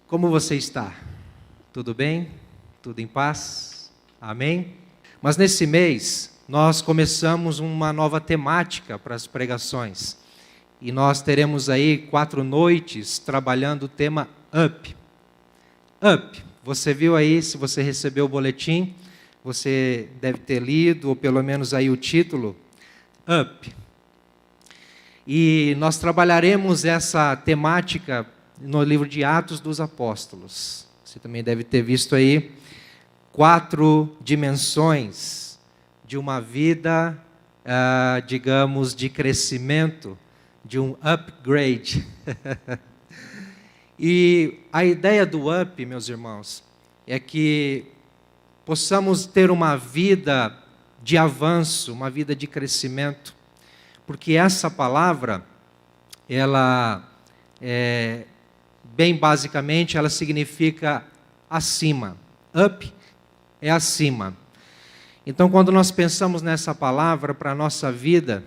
Como você está? Tudo bem? Tudo em paz? Amém? Mas nesse mês, nós começamos uma nova temática para as pregações. E nós teremos aí 4 noites trabalhando o tema Up. Up. Você viu aí, se você recebeu o boletim, você deve ter lido, ou pelo menos aí o título, Up. E nós trabalharemos essa temática no livro de Atos dos Apóstolos. Você também deve ter visto aí 4 dimensões de uma vida, digamos, de crescimento, de um upgrade. E a ideia do up, meus irmãos, é que possamos ter uma vida de avanço, uma vida de crescimento, porque essa palavra, ela bem basicamente, ela significa acima. Up é acima. Então, quando nós pensamos nessa palavra para a nossa vida,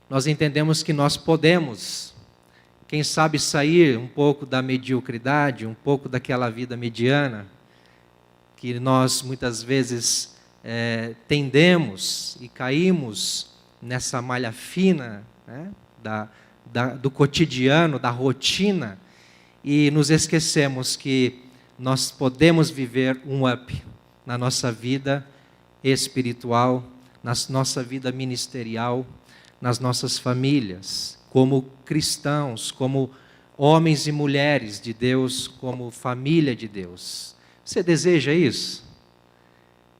nós entendemos que nós podemos, quem sabe, sair um pouco da mediocridade, um pouco daquela vida mediana, que nós muitas vezes tendemos e caímos nessa malha fina, né, do cotidiano, da rotina, e nos esquecemos que nós podemos viver um up na nossa vida espiritual, na nossa vida ministerial, nas nossas famílias, como cristãos, como homens e mulheres de Deus, como família de Deus. Você deseja isso?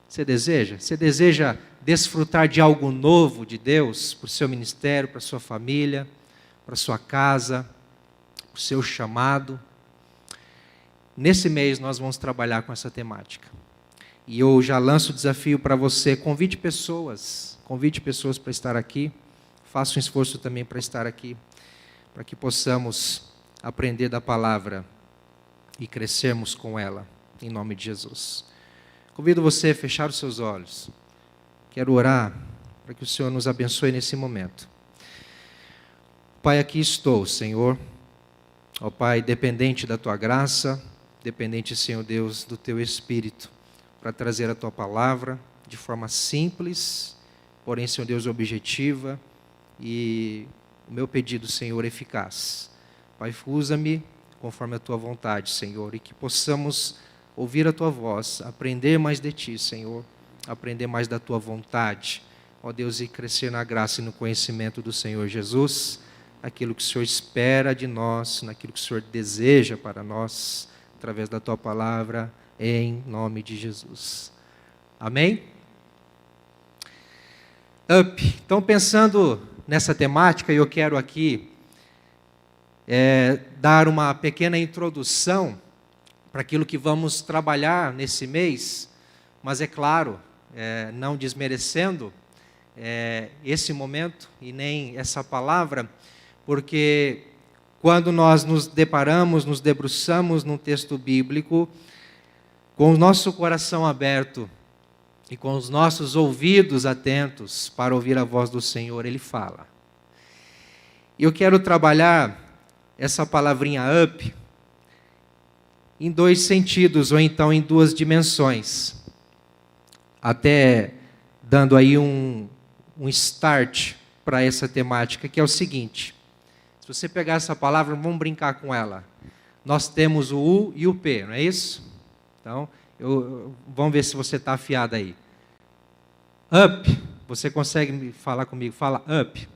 Você deseja? Você deseja desfrutar de algo novo de Deus para o seu ministério, para a sua família, para a sua casa, para o seu chamado? Nesse mês nós vamos trabalhar com essa temática. E eu já lanço o desafio para você, convide pessoas para estar aqui, faça um esforço também para estar aqui, para que possamos aprender da palavra e crescermos com ela, em nome de Jesus. Convido você a fechar os seus olhos. Quero orar para que o Senhor nos abençoe nesse momento. Pai, aqui estou, Senhor. Ó Pai, dependente da Tua graça, dependente, Senhor Deus, do Teu Espírito, para trazer a Tua palavra de forma simples, porém, Senhor Deus, objetiva, e o meu pedido, Senhor, eficaz. Pai, usa-me conforme a Tua vontade, Senhor, e que possamos ouvir a Tua voz, aprender mais de Ti, Senhor, aprender mais da Tua vontade, ó Deus, e crescer na graça e no conhecimento do Senhor Jesus, aquilo que o Senhor espera de nós, naquilo que o Senhor deseja para nós, através da Tua palavra, em nome de Jesus. Amém? Up. Então, pensando nessa temática, eu quero aqui dar uma pequena introdução para aquilo que vamos trabalhar nesse mês, mas é claro, não desmerecendo esse momento e nem essa palavra, porque quando nós nos deparamos, nos debruçamos num texto bíblico, com o nosso coração aberto e com os nossos ouvidos atentos para ouvir a voz do Senhor, Ele fala. E eu quero trabalhar essa palavrinha up em 2 sentidos, ou então em 2 dimensões. Até dando aí um start para essa temática, que é o seguinte. Se você pegar essa palavra, vamos brincar com ela. Nós temos o U e o P, não é isso? Então, vamos ver se você está afiado aí. Up, você consegue falar comigo? Fala up.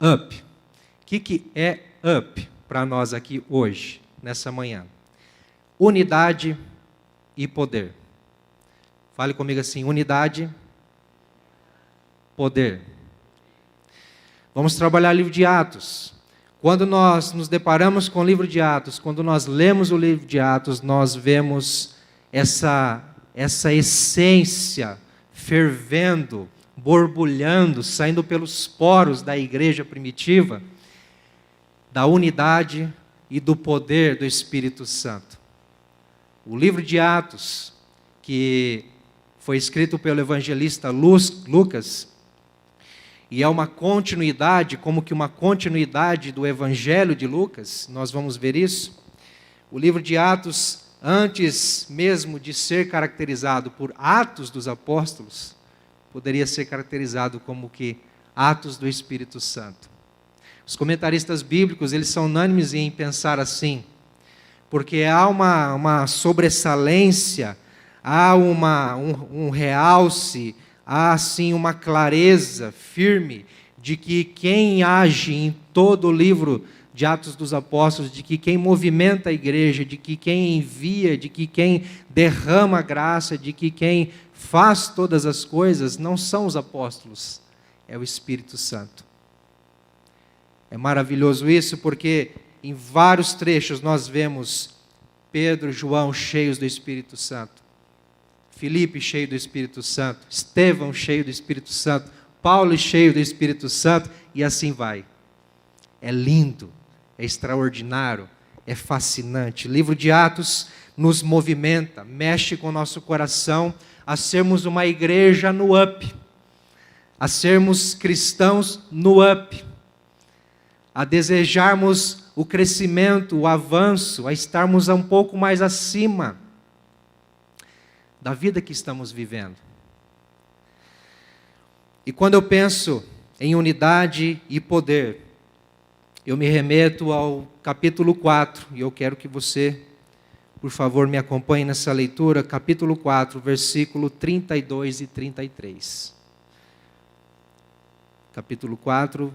Up. O que é up para nós aqui hoje, nessa manhã? Unidade e poder. Fale comigo assim, unidade, poder. Vamos trabalhar o livro de Atos. Quando nós nos deparamos com o livro de Atos, quando nós lemos o livro de Atos, nós vemos essa essência fervendo, borbulhando, saindo pelos poros da igreja primitiva, da unidade e do poder do Espírito Santo. O livro de Atos, que foi escrito pelo evangelista Lucas, e é uma continuidade, como que uma continuidade do Evangelho de Lucas, nós vamos ver isso. O livro de Atos, antes mesmo de ser caracterizado por Atos dos Apóstolos, poderia ser caracterizado como que Atos do Espírito Santo. Os comentaristas bíblicos, eles são unânimes em pensar assim, porque há uma sobressalência, há um realce, há assim uma clareza firme de que quem age em todo o livro de Atos dos Apóstolos, de que quem movimenta a igreja, de que quem envia, de que quem derrama graça, de que quem faz todas as coisas, não são os apóstolos, é o Espírito Santo. É maravilhoso isso, porque em vários trechos nós vemos Pedro e João cheios do Espírito Santo, Filipe cheio do Espírito Santo, Estevão cheio do Espírito Santo, Paulo cheio do Espírito Santo, e assim vai. É lindo, é extraordinário, é fascinante. O livro de Atos nos movimenta, mexe com o nosso coração a sermos uma igreja no up, a sermos cristãos no up, a desejarmos o crescimento, o avanço, a estarmos um pouco mais acima da vida que estamos vivendo. E quando eu penso em unidade e poder, eu me remeto ao capítulo 4, e eu quero que você, por favor, me acompanhe nessa leitura, capítulo 4, versículo 32 e 33. Capítulo 4,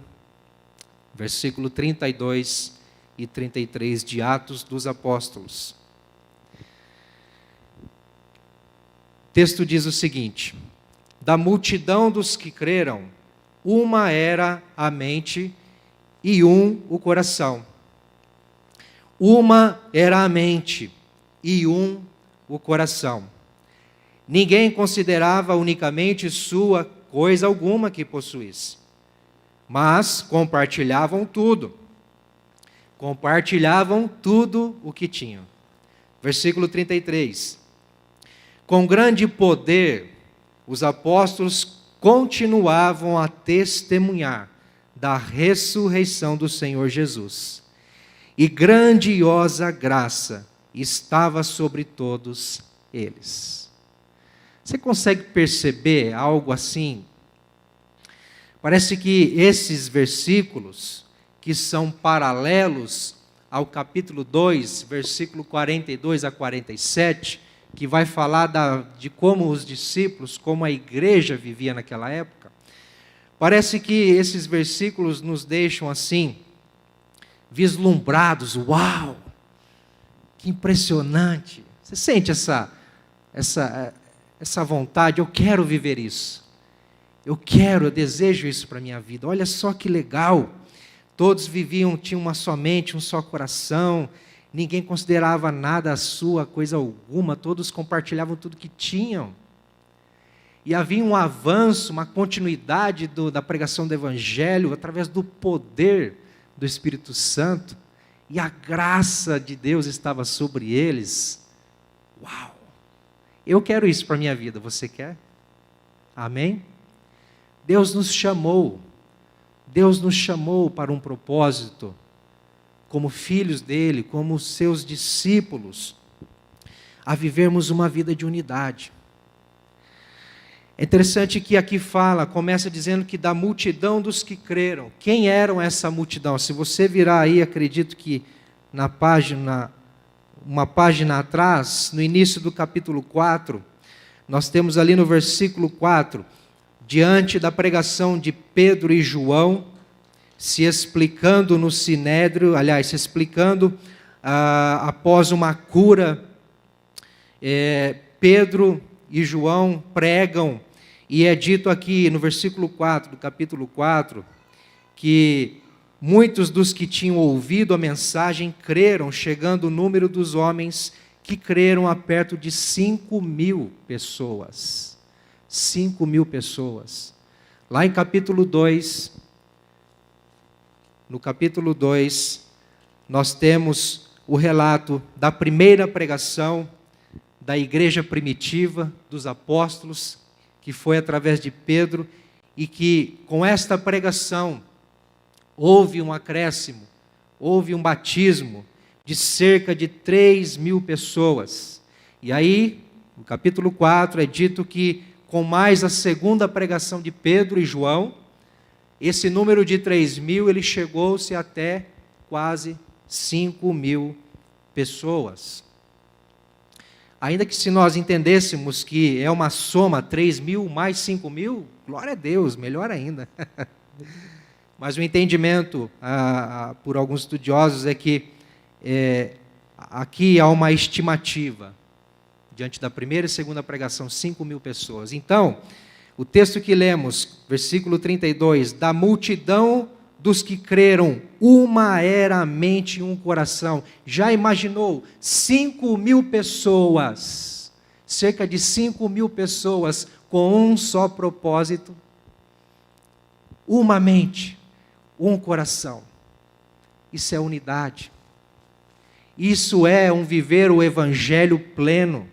versículo 32 e 33 de Atos dos Apóstolos. O texto diz o seguinte: da multidão dos que creram, uma era a mente e o coração. Uma era a mente e o coração. Ninguém considerava unicamente sua coisa alguma que possuísse, mas compartilhavam tudo. Compartilhavam tudo o que tinham. Versículo 33. Com grande poder, os apóstolos continuavam a testemunhar da ressurreição do Senhor Jesus. E grandiosa graça estava sobre todos eles. Você consegue perceber algo assim? Parece que esses versículos, que são paralelos ao capítulo 2, versículo 42 a 47, que vai falar de como os discípulos, como a igreja vivia naquela época, parece que esses versículos nos deixam assim, vislumbrados. Uau! Que impressionante! Você sente essa vontade? Eu quero viver isso. Eu desejo isso para a minha vida. Olha só que legal! Todos viviam, tinham uma só mente, um só coração, ninguém considerava nada a sua, coisa alguma, todos compartilhavam tudo que tinham. E havia um avanço, uma continuidade da pregação do Evangelho, através do poder do Espírito Santo, e a graça de Deus estava sobre eles. Uau! Eu quero isso para a minha vida, você quer? Amém? Deus nos chamou para um propósito, como filhos dele, como seus discípulos, a vivermos uma vida de unidade. É interessante que aqui começa dizendo que da multidão dos que creram. Quem eram essa multidão? Se você virar aí, acredito que uma página atrás, no início do capítulo 4, nós temos ali no versículo 4, diante da pregação de Pedro e João, se explicando no Sinédrio, após uma cura, Pedro e João pregam, e é dito aqui no versículo 4, do capítulo 4, que muitos dos que tinham ouvido a mensagem creram, chegando o número dos homens que creram a perto de 5.000 pessoas. 5.000 pessoas. Lá em capítulo 2, no capítulo 2, nós temos o relato da primeira pregação da igreja primitiva, dos apóstolos, que foi através de Pedro, e que com esta pregação houve um acréscimo, houve um batismo, de cerca de 3.000 pessoas. E aí, no capítulo 4, é dito que, com mais a segunda pregação de Pedro e João, esse número de 3.000, ele chegou-se até quase 5.000 pessoas. Ainda que se nós entendêssemos que é uma soma, 3.000 mais 5.000, glória a Deus, melhor ainda. Mas o entendimento, por alguns estudiosos, é que aqui há uma estimativa, diante da primeira e segunda pregação, 5.000 pessoas. Então, o texto que lemos, versículo 32, da multidão dos que creram, uma era a mente e um coração. Já imaginou? 5.000 pessoas, cerca de 5.000 pessoas com um só propósito, uma mente, um coração. Isso é unidade. Isso é um viver o evangelho pleno.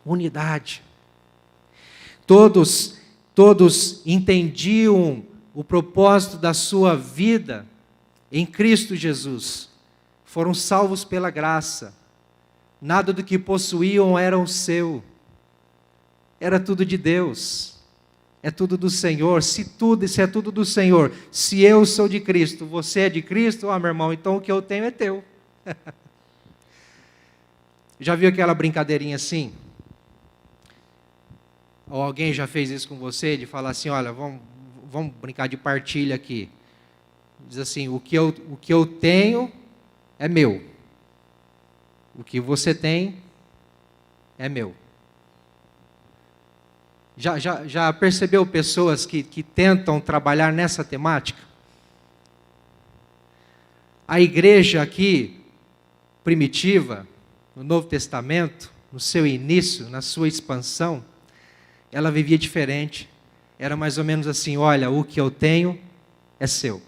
Unidade. Todos entendiam o propósito da sua vida em Cristo Jesus. Foram salvos pela graça. Nada do que possuíam era o seu. Era tudo de Deus. É tudo do Senhor. Se é tudo do Senhor, se eu sou de Cristo, você é de Cristo, meu irmão, então o que eu tenho é teu. Já viu aquela brincadeirinha assim? Ou alguém já fez isso com você, de falar assim, olha, vamos brincar de partilha aqui. Diz assim, o que eu tenho é meu. O que você tem é meu. Já percebeu pessoas que tentam trabalhar nessa temática? A igreja aqui, primitiva, no Novo Testamento, no seu início, na sua expansão, ela vivia diferente. Era mais ou menos assim, olha, o que eu tenho é seu.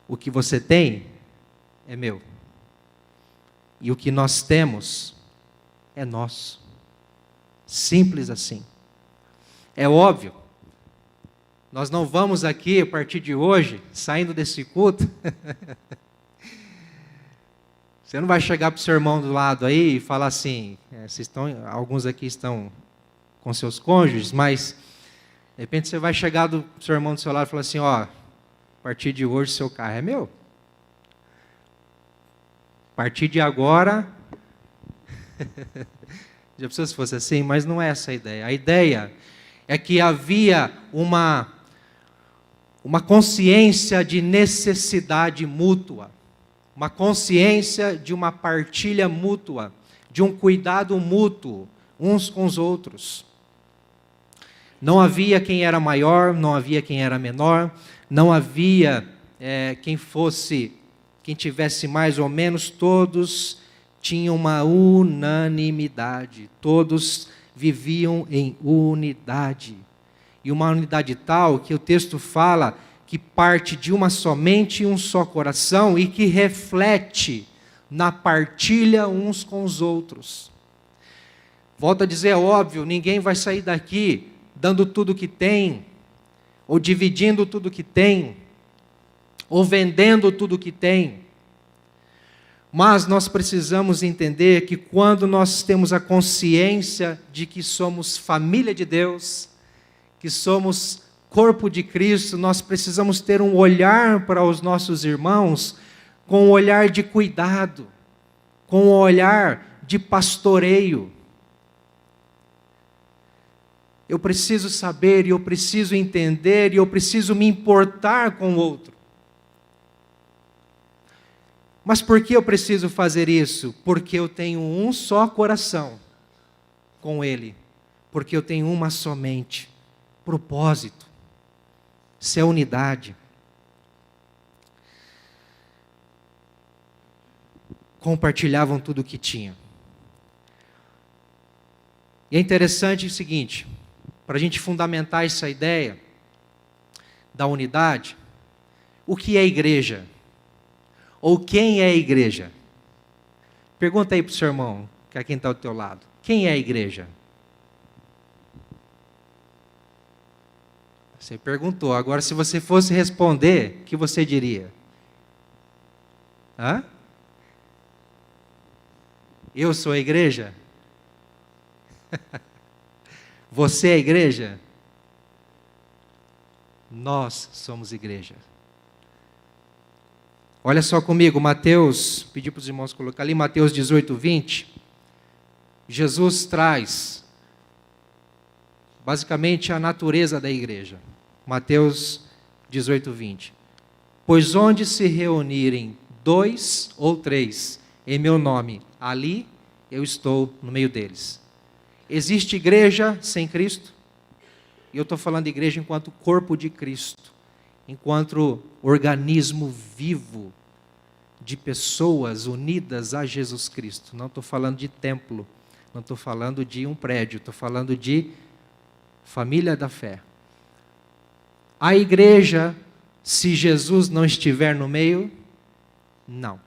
O que você tem é meu. E o que nós temos é nosso. Simples assim. É óbvio, nós não vamos aqui, a partir de hoje, saindo desse culto, você não vai chegar para o seu irmão do lado aí e falar assim, alguns aqui estão com seus cônjuges, mas de repente você vai chegar do seu irmão do seu lado e falar assim, a partir de hoje seu carro é meu. A partir de agora, já pensou se fosse assim, mas não é essa a ideia. A ideia é que havia uma consciência de necessidade mútua, uma consciência de uma partilha mútua, de um cuidado mútuo uns com os outros. Não havia quem era maior, não havia quem era menor, não havia quem tivesse mais ou menos, todos tinham uma unanimidade, todos viviam em unidade. E uma unidade tal que o texto fala que parte de uma só mente e um só coração e que reflete na partilha uns com os outros. Volto a dizer, é óbvio, ninguém vai sair daqui dando tudo que tem, ou dividindo tudo que tem, ou vendendo tudo que tem. Mas nós precisamos entender que quando nós temos a consciência de que somos família de Deus, que somos corpo de Cristo, nós precisamos ter um olhar para os nossos irmãos com um olhar de cuidado, com um olhar de pastoreio. Eu preciso saber, e eu preciso entender, e eu preciso me importar com o outro. Mas por que eu preciso fazer isso? Porque eu tenho um só coração com Ele. Porque eu tenho uma só mente. Propósito. Isso é unidade. Compartilhavam tudo o que tinham. E é interessante o seguinte, para a gente fundamentar essa ideia da unidade, o que é igreja? Ou quem é a igreja? Pergunta aí para o seu irmão, que é quem está ao teu lado. Quem é a igreja? Você perguntou. Agora, se você fosse responder, o que você diria? Hã? Eu sou a igreja? Você é a igreja? Nós somos igreja. Olha só comigo, Mateus, pedi para os irmãos colocar ali, Mateus 18, 20. Jesus traz, basicamente, a natureza da igreja. Mateus 18, 20. Pois onde se reunirem 2 ou 3 em meu nome, ali eu estou no meio deles. Existe igreja sem Cristo? E eu estou falando de igreja enquanto corpo de Cristo, enquanto organismo vivo de pessoas unidas a Jesus Cristo. Não estou falando de templo, não estou falando de um prédio, estou falando de família da fé. A igreja, se Jesus não estiver no meio, não.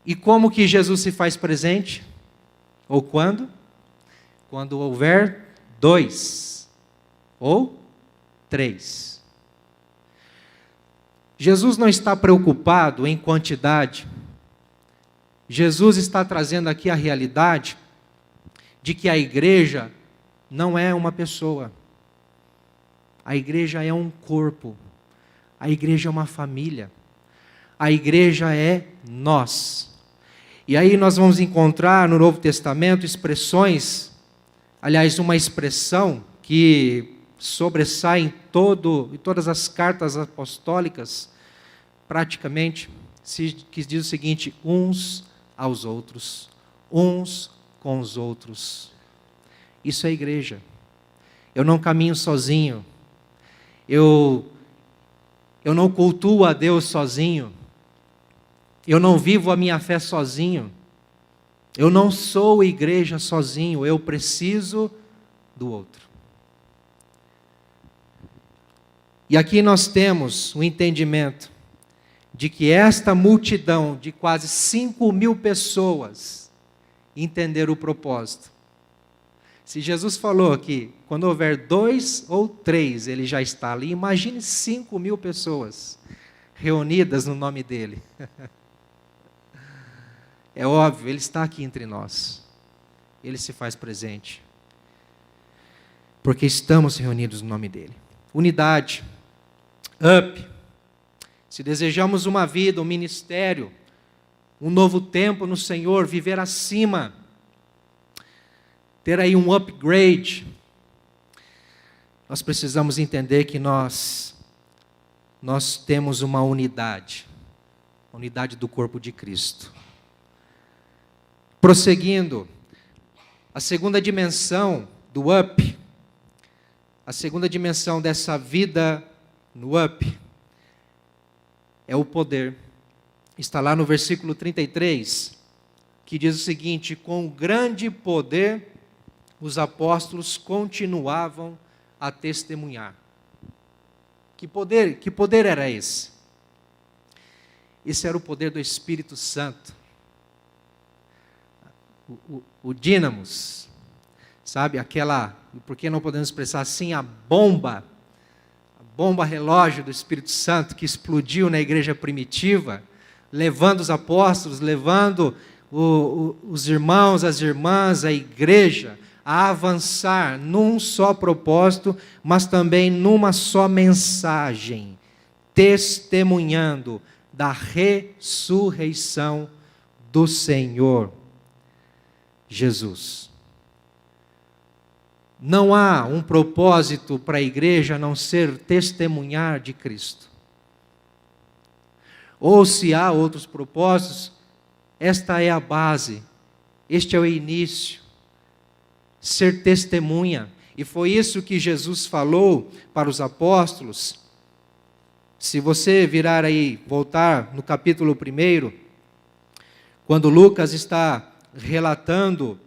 E como que Jesus se faz presente? Ou quando? Quando houver 2 ou 3. Jesus não está preocupado em quantidade. Jesus está trazendo aqui a realidade de que a igreja não é uma pessoa. A igreja é um corpo. A igreja é uma família. A igreja é nós. E aí nós vamos encontrar no Novo Testamento expressões, aliás, uma expressão que sobressai em todas as cartas apostólicas, praticamente, que diz o seguinte: uns aos outros, uns com os outros. Isso é igreja. Eu não caminho sozinho. Eu não cultuo a Deus sozinho. Eu não vivo a minha fé sozinho. Eu não sou igreja sozinho. Eu preciso do outro. E aqui nós temos o entendimento de que esta multidão de quase 5.000 pessoas entenderam o propósito. Se Jesus falou que quando houver 2 ou 3, ele já está ali, imagine 5.000 pessoas reunidas no nome dele. É óbvio, ele está aqui entre nós. Ele se faz presente. Porque estamos reunidos no nome dele. Unidade. Up. Se desejamos uma vida, um ministério, um novo tempo no Senhor, viver acima, ter aí um upgrade, nós precisamos entender que nós temos uma unidade do corpo de Cristo. Prosseguindo, a segunda dimensão do up, a segunda dimensão dessa vida no up, é o poder. Está lá no versículo 33, que diz o seguinte: com grande poder os apóstolos continuavam a testemunhar. Que poder era esse? Esse era o poder do Espírito Santo. O dínamos, sabe, por que não podemos expressar assim, a bomba relógio do Espírito Santo que explodiu na igreja primitiva, levando os apóstolos, levando os irmãos, as irmãs, a igreja, a avançar num só propósito, mas também numa só mensagem, testemunhando da ressurreição do Senhor Jesus. Não há um propósito para a igreja a não ser testemunhar de Cristo. Ou se há outros propósitos, esta é a base, este é o início. Ser testemunha. E foi isso que Jesus falou para os apóstolos. Se você virar aí, voltar no capítulo 1, quando Lucas está relatando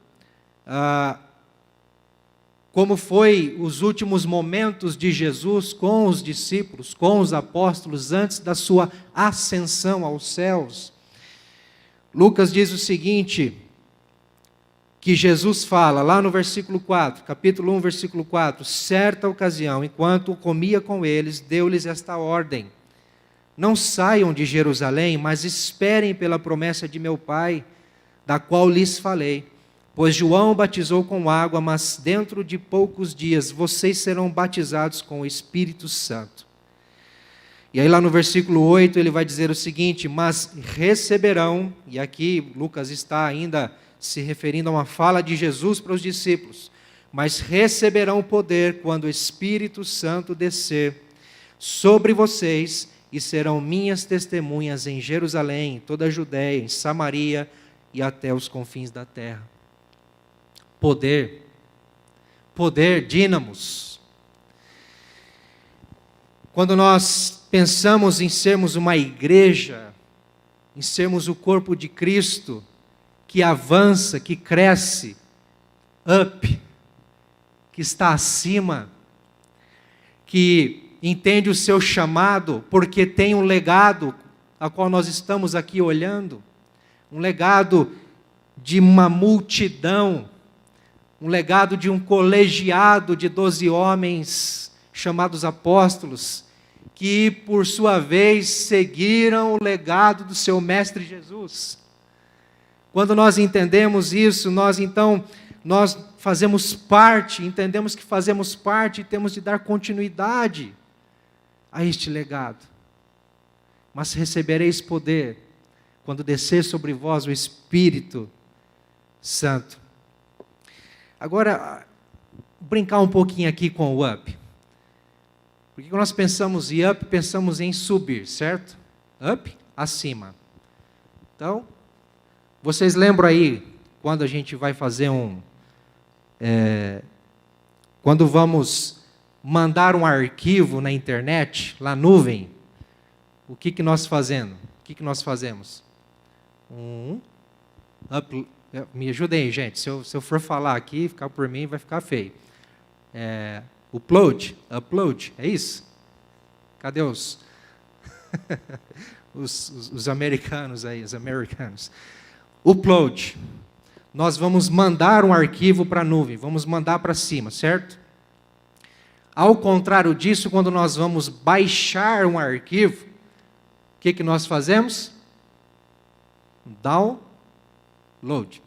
como foi os últimos momentos de Jesus com os discípulos, com os apóstolos, antes da sua ascensão aos céus. Lucas diz o seguinte, que Jesus fala, lá no versículo 4, capítulo 1, versículo 4, certa ocasião, enquanto comia com eles, deu-lhes esta ordem: não saiam de Jerusalém, mas esperem pela promessa de meu Pai, da qual lhes falei. Pois João batizou com água, mas dentro de poucos dias vocês serão batizados com o Espírito Santo. E aí lá no versículo 8 ele vai dizer o seguinte: mas receberão, e aqui Lucas está ainda se referindo a uma fala de Jesus para os discípulos, mas receberão o poder quando o Espírito Santo descer sobre vocês, e serão minhas testemunhas em Jerusalém, em toda a Judéia, em Samaria e até os confins da terra. Poder, dínamos. Quando nós pensamos em sermos uma igreja, em sermos o corpo de Cristo, que avança, que cresce, up, que está acima, que entende o seu chamado, porque tem um legado a qual nós estamos aqui olhando, um legado de uma multidão, um legado de um colegiado de 12 homens chamados apóstolos, que por sua vez seguiram o legado do seu mestre Jesus. Quando nós entendemos isso, nós fazemos parte, entendemos que fazemos parte e temos de dar continuidade a este legado. Mas recebereis poder quando descer sobre vós o Espírito Santo. Agora, brincar um pouquinho aqui com o up. Porque quando nós pensamos em up, pensamos em subir, certo? Up, acima. Então, vocês lembram aí, quando a gente vai fazer quando vamos mandar um arquivo na internet, lá na nuvem, o que nós fazemos? Me ajudem, gente. Se eu for falar aqui, ficar por mim, vai ficar feio. Upload, é isso? Cadê os americanos aí, os americanos? Upload. Nós vamos mandar um arquivo para a nuvem, vamos mandar para cima, certo? Ao contrário disso, quando nós vamos baixar um arquivo, o que nós fazemos? Download,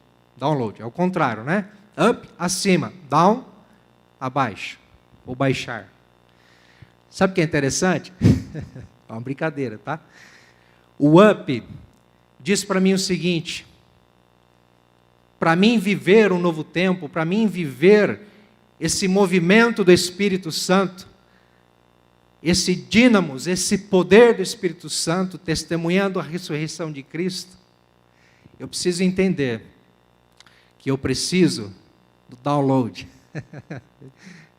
é o contrário, né? Up, acima, down, abaixo, ou baixar. Sabe o que é interessante? É uma brincadeira, tá? O up diz para mim o seguinte: para mim viver um novo tempo, para mim viver esse movimento do Espírito Santo, esse dínamos, esse poder do Espírito Santo, testemunhando a ressurreição de Cristo, eu preciso entender que eu preciso do download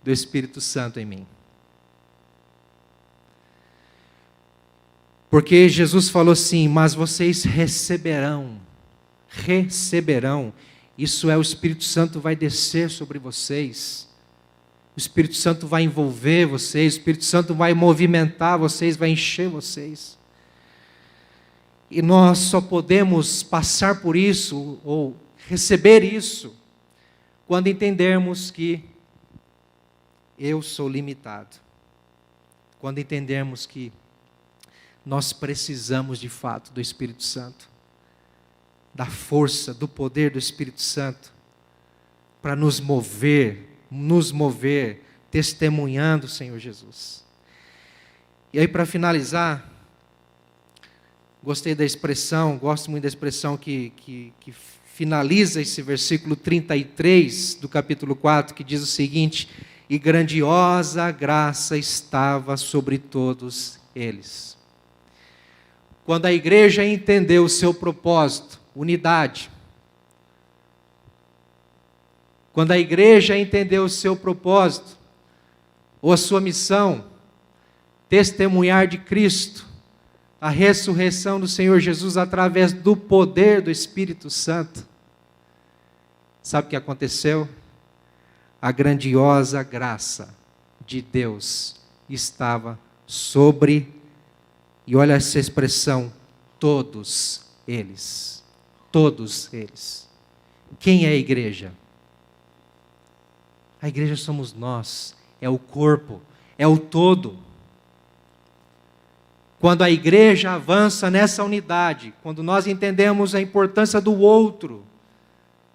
do Espírito Santo em mim. Porque Jesus falou assim: mas vocês receberão, isso é, o Espírito Santo vai descer sobre vocês, o Espírito Santo vai envolver vocês, o Espírito Santo vai movimentar vocês, vai encher vocês. E nós só podemos passar por isso, ou receber isso, quando entendermos que eu sou limitado. Quando entendermos que nós precisamos de fato do Espírito Santo, da força, do poder do Espírito Santo, para nos mover, testemunhando o Senhor Jesus. E aí, para finalizar, gosto muito da expressão que finaliza esse versículo 33 do capítulo 4, que diz o seguinte: e grandiosa graça estava sobre todos eles. Quando a igreja entendeu o seu propósito, unidade. Quando a igreja entendeu o seu propósito, ou a sua missão, testemunhar de Cristo, a ressurreição do Senhor Jesus através do poder do Espírito Santo, sabe o que aconteceu? A grandiosa graça de Deus estava sobre, e olha essa expressão, todos eles. Todos eles. Quem é a igreja? A igreja somos nós, é o corpo, é o todo. Quando a igreja avança nessa unidade, quando nós entendemos a importância do outro,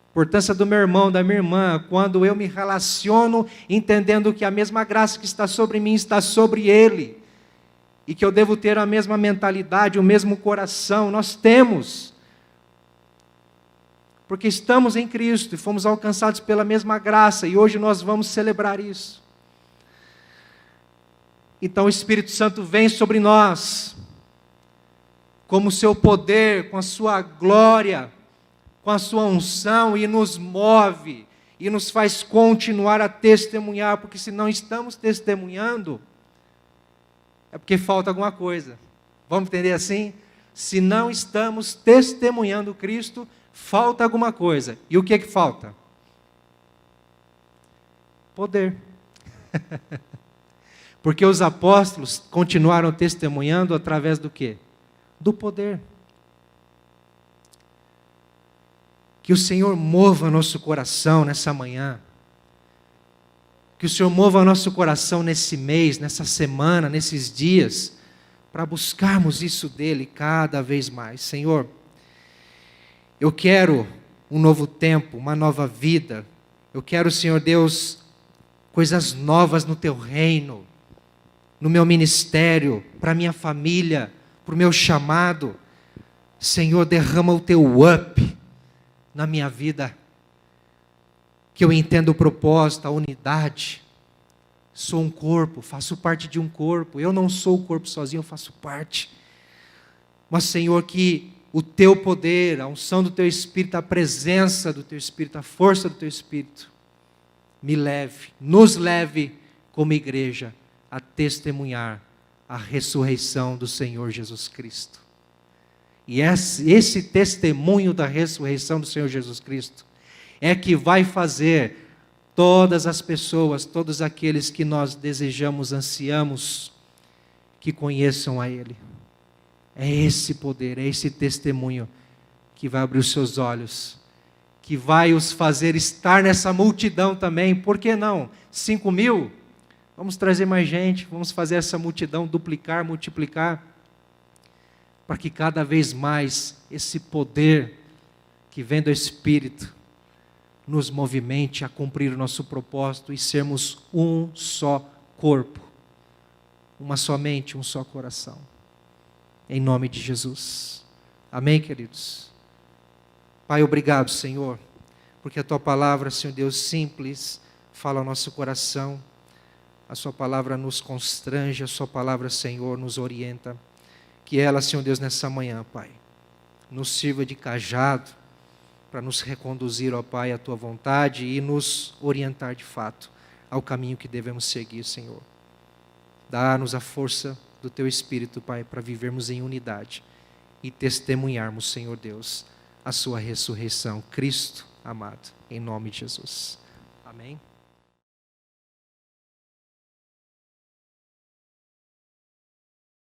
a importância do meu irmão, da minha irmã, quando eu me relaciono entendendo que a mesma graça que está sobre mim está sobre ele, e que eu devo ter a mesma mentalidade, o mesmo coração, nós temos. Porque estamos em Cristo e fomos alcançados pela mesma graça, e hoje nós vamos celebrar isso. Então o Espírito Santo vem sobre nós, como o seu poder, com a sua glória, com a sua unção, e nos move, e nos faz continuar a testemunhar, porque se não estamos testemunhando, é porque falta alguma coisa. Vamos entender assim? Se não estamos testemunhando Cristo, falta alguma coisa. E o que é que falta? Poder. Porque os apóstolos continuaram testemunhando através do quê? Do poder. Que o Senhor mova nosso coração nessa manhã. Que o Senhor mova nosso coração nesse mês, nessa semana, nesses dias, para buscarmos isso dEle cada vez mais. Senhor, eu quero um novo tempo, uma nova vida. Eu quero, Senhor Deus, coisas novas no Teu reino, no meu ministério, para a minha família, para o meu chamado. Senhor, derrama o Teu up na minha vida, que eu entenda o propósito, a unidade. Sou um corpo, faço parte de um corpo. Eu não sou o corpo sozinho, eu faço parte. Mas, Senhor, que o Teu poder, a unção do Teu Espírito, a presença do Teu Espírito, a força do Teu Espírito, me leve, nos leve como igreja a testemunhar a ressurreição do Senhor Jesus Cristo. E esse testemunho da ressurreição do Senhor Jesus Cristo é que vai fazer todas as pessoas, todos aqueles que nós desejamos, ansiamos, que conheçam a Ele. É esse poder, é esse testemunho que vai abrir os seus olhos, que vai os fazer estar nessa multidão também. Por que não? 5.000? Vamos trazer mais gente, vamos fazer essa multidão duplicar, multiplicar, para que cada vez mais esse poder que vem do Espírito nos movimente a cumprir o nosso propósito e sermos um só corpo, uma só mente, um só coração. Em nome de Jesus. Amém, queridos? Pai, obrigado, Senhor, porque a Tua palavra, Senhor Deus, simples, fala ao nosso coração. A Sua palavra nos constrange, a Sua palavra, Senhor, nos orienta. Que ela, Senhor Deus, nessa manhã, Pai, nos sirva de cajado para nos reconduzir, ó Pai, à Tua vontade e nos orientar de fato ao caminho que devemos seguir, Senhor. Dá-nos a força do Teu Espírito, Pai, para vivermos em unidade e testemunharmos, Senhor Deus, a Sua ressurreição. Cristo amado, em nome de Jesus. Amém.